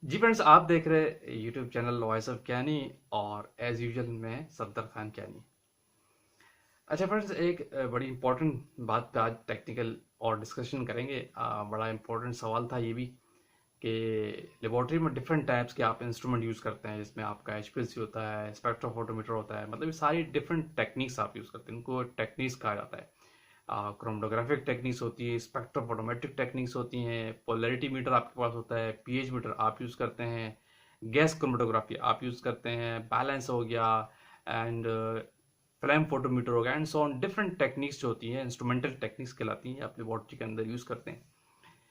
जी friends, आप देख रहे यूट्यूब चैनल वॉइस ऑफ कैनी और एज यूजुअल मैं सफदर खान कैनी। अच्छा फ्रेंड्स, एक बड़ी इंपॉर्टेंट बात पे आज टेक्निकल और डिस्कशन करेंगे। बड़ा इंपॉर्टेंट सवाल था ये भी कि लेबोरेटरी में डिफरेंट टाइप्स के आप इंस्ट्रूमेंट यूज़ करते हैं, जिसमें आपका एचपीएलसी होता है, स्पेक्ट्रोफोटोमीटर होता है, मतलब ये सारी डिफरेंट टेक्निक्स आप यूज़ करते हैं, इनको टेक्निक्स कहा जाता है। क्रोमेटोग्राफिक टेक्निक्स होती है, स्पेक्ट्रोफोटोमेट्रिक टेक्निक्स होती हैं, पोलैरिटी मीटर आपके पास होता है, पीएच मीटर आप यूज़ करते हैं, गैस क्रोमेटोग्राफी आप यूज़ करते हैं, बैलेंस हो गया, एंड फ्लैम फोटोमीटर हो गया, and so on. Different techniques जो होती हैं इंस्ट्रूमेंटल टेक्निक्स कहलाती हैं, आप लेबोरेटरी के अंदर यूज़ करते हैं।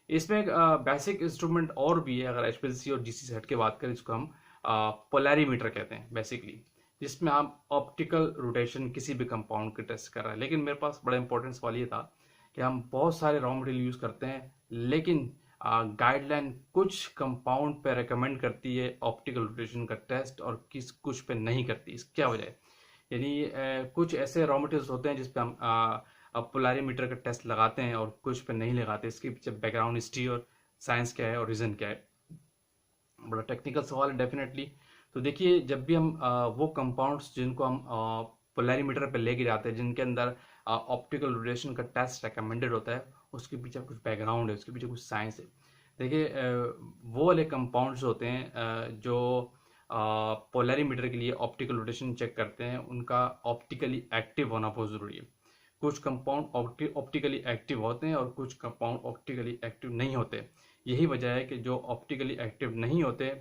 इसमें एक बेसिक इंस्ट्रूमेंट और भी है, अगर एचपीएलसी और जीसी सेट की बात करें, इसको हम पोलैरीमीटर कहते हैं बेसिकली, जिसमें हम ऑप्टिकल रोटेशन किसी भी कंपाउंड के टेस्ट कर रहे हैं। लेकिन मेरे पास बड़ा इंपॉर्टेंट सवाल ये था कि हम बहुत सारे रॉ मटेरियल यूज़ करते हैं, लेकिन गाइडलाइन कुछ कंपाउंड पे रेकमेंड करती है ऑप्टिकल रोटेशन का टेस्ट और किस कुछ पे नहीं करती। इस क्या वजह है? यानी कुछ ऐसे रॉ मटेरियल्स होते हैं जिस पे हम पोलैरीमीटर का टेस्ट लगाते हैं और कुछ पे नहीं लगाते। इसके पीछे बैकग्राउंड हिस्ट्री और साइंस क्या है और रीज़न क्या है, बड़ा टेक्निकल सवाल है डेफिनेटली। तो देखिए, जब भी हम वो कंपाउंड्स जिनको हम पोलैरीमीटर पे लेके जाते हैं, जिनके अंदर ऑप्टिकल रोटेशन का टेस्ट रिकमेंडेड होता है, उसके पीछे कुछ बैकग्राउंड है, उसके पीछे कुछ साइंस है। देखिए, वो वाले कंपाउंड्स होते हैं जो पोलैरीमीटर के लिए ऑप्टिकल रोटेशन चेक करते हैं, उनका ऑप्टिकली एक्टिव होना बहुत ज़रूरी है। कुछ कंपाउंड ऑप्टिकली एक्टिव होते हैं और कुछ कंपाउंड ऑप्टिकली एक्टिव नहीं होते। यही वजह है कि जो ऑप्टिकली एक्टिव नहीं होते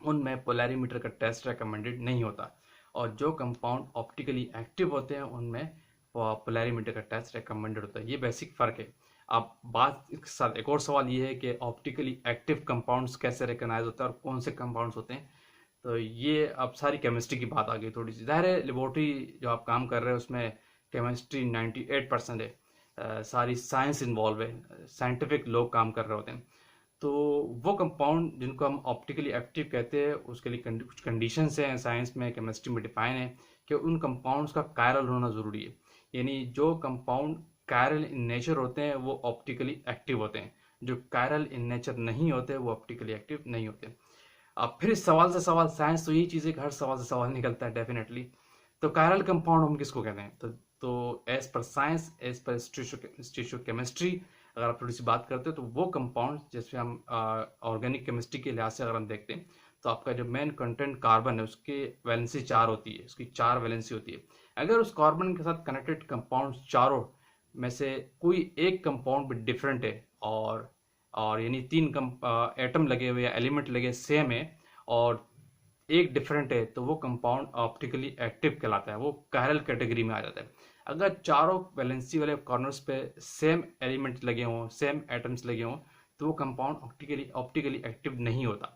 उनमें पोलैरीमीटर का टेस्ट रिकमेंडेड नहीं होता, और जो कंपाउंड ऑप्टिकली एक्टिव होते हैं उनमें पोलैरीमीटर का टेस्ट रिकमेंडेड होता है। ये बेसिक फ़र्क है। अब बात के साथ एक और सवाल ये है कि ऑप्टिकली एक्टिव कंपाउंड्स कैसे रिकग्नाइज होता है और कौन से कंपाउंड्स होते हैं। तो ये अब सारी केमिस्ट्री की बात आ गई थोड़ी सी। ज़ाहिर है, लेबोरेटरी जो आप काम कर रहे हैं उसमें केमिस्ट्री 98% है। सारी साइंस इन्वॉल्व है, साइंटिफिक लोग काम कर रहे होते हैं। तो वो कंपाउंड जिनको हम ऑप्टिकली एक्टिव कहते हैं, उसके लिए कुछ कंडीशंस हैं, साइंस में केमिस्ट्री में डिफाइन है कि उन कंपाउंड्स का कायरल होना ज़रूरी है। यानी जो कंपाउंड कायरल इन नेचर होते हैं वो ऑप्टिकली एक्टिव होते हैं, जो कायरल इन नेचर नहीं होते वो ऑप्टिकली एक्टिव नहीं होते। अब फिर इस सवाल से सवाल, साइंस तो यही चीज़ है कि हर सवाल से सवाल निकलता है डेफिनेटली। तो कायरल कंपाउंड हम किसको कहते हैं? तो as per science, as per स्टीशियोकेमिस्ट्री, अगर आप थोड़ी सी बात करते हैं तो वो कंपाउंड जैसे हम ऑर्गेनिक केमिस्ट्री के लिहाज से अगर हम देखते हैं, तो आपका जो मेन कंटेंट कार्बन है उसकी वैलेंसी 4 होती है, उसकी 4 वैलेंसी होती है। अगर उस कार्बन के साथ कनेक्टेड कंपाउंड चारों में से कोई एक कंपाउंड भी डिफरेंट है, और यानी 3 एटम लगे हुए या एलिमेंट लगे सेम है और एक डिफरेंट है, तो वो कंपाउंड ऑप्टिकली एक्टिव कहलाता है, वो कायरल कैटेगरी में आ जाता है। अगर चारों वैलेंसी वाले कॉर्नर्स पे सेम एलिमेंट्स लगे हों, सेम एटम्स लगे हों, तो वो कंपाउंड ऑप्टिकली एक्टिव नहीं होता।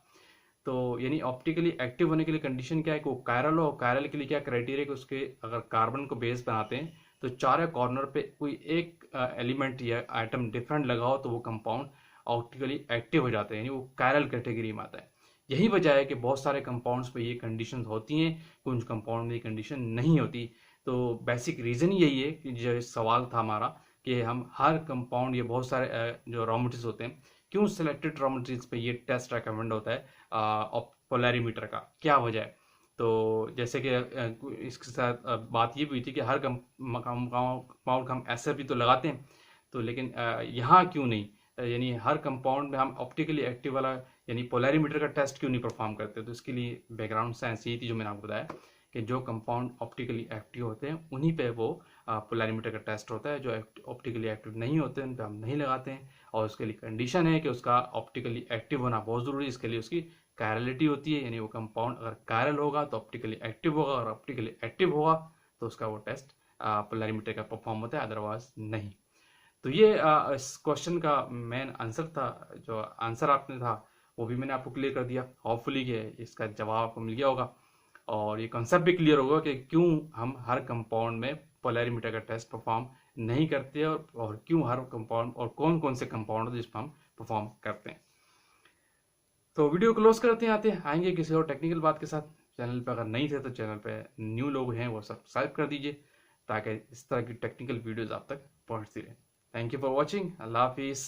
तो यानी ऑप्टिकली एक्टिव होने के लिए कंडीशन क्या है कि वो कायरल हो। कायरल के लिए क्या क्राइटेरिया कि उसके अगर कार्बन को बेस बनाते हैं तो चारों कॉर्नर पे कोई एक एलिमेंट या आइटम डिफरेंट लगा हो, तो वो कंपाउंड ऑप्टिकली एक्टिव हो जाते हैं, यानी वो कायरल कैटेगरी में आता है। यही वजह है कि बहुत सारे कंपाउंड्स पे ये कंडीशन होती हैं, कुछ कंपाउंड में ये कंडीशन नहीं होती। तो बेसिक रीज़न यही है कि जो सवाल था हमारा कि हम हर कंपाउंड, ये बहुत सारे जो रॉ मटेरियल्स होते हैं, क्यों सिलेक्टेड रॉ मटेरियल्स पे ये टेस्ट रिकमेंड होता है पोलैरीमीटर का, क्या वजह है? तो जैसे कि इसके साथ बात ये भी हुई थी कि हर कंपाउंड हम ऐसे भी तो लगाते हैं, तो लेकिन यहाँ क्यों नहीं? यानी हर कंपाउंड में हम ऑप्टिकली एक्टिव वाला यानी पोलैरीमीटर का टेस्ट क्यों नहीं परफॉर्म करते? तो इसके लिए बैकग्राउंड साइंस यही थी जो मैंने आपको बताया कि जो कंपाउंड ऑप्टिकली एक्टिव होते हैं उन्हीं पे वो पोलैरीमीटर का टेस्ट होता है। जो ऑप्टिकली एक्टिव नहीं होते उन पे हम नहीं लगाते हैं, और उसके लिए कंडीशन है कि उसका ऑप्टिकली एक्टिव होना बहुत ज़रूरी है। इसके लिए उसकी कायरलिटी होती है, यानी वो कंपाउंड अगर कायरल होगा तो ऑप्टिकली एक्टिव होगा, और ऑप्टिकली एक्टिव होगा तो उसका वो टेस्ट पोलैरीमीटर का परफॉर्म होता है, अदरवाइज नहीं। तो ये इस क्वेश्चन का मेन आंसर था। जो आंसर आपने था वो भी मैंने आपको क्लियर कर दिया। होपफुली कि इसका जवाब आपको मिल गया होगा, और ये कॉन्सेप्ट भी क्लियर होगा कि क्यों हम हर कंपाउंड में पोलैरीमीटर का टेस्ट परफॉर्म नहीं करते, और क्यों हर कंपाउंड और कौन कौन से कंपाउंड जिस पर हम परफॉर्म करते हैं। तो वीडियो क्लोज करते हैं, आते हैं आएंगे किसी और टेक्निकल बात के साथ। चैनल पर अगर नहीं थे तो चैनल पे न्यू लोग हैं वो सब्सक्राइब कर दीजिए, ताकि इस तरह की टेक्निकल वीडियोस आप तक पहुंचती रहे। Thank you for watching. अल्लाह हाफिज़।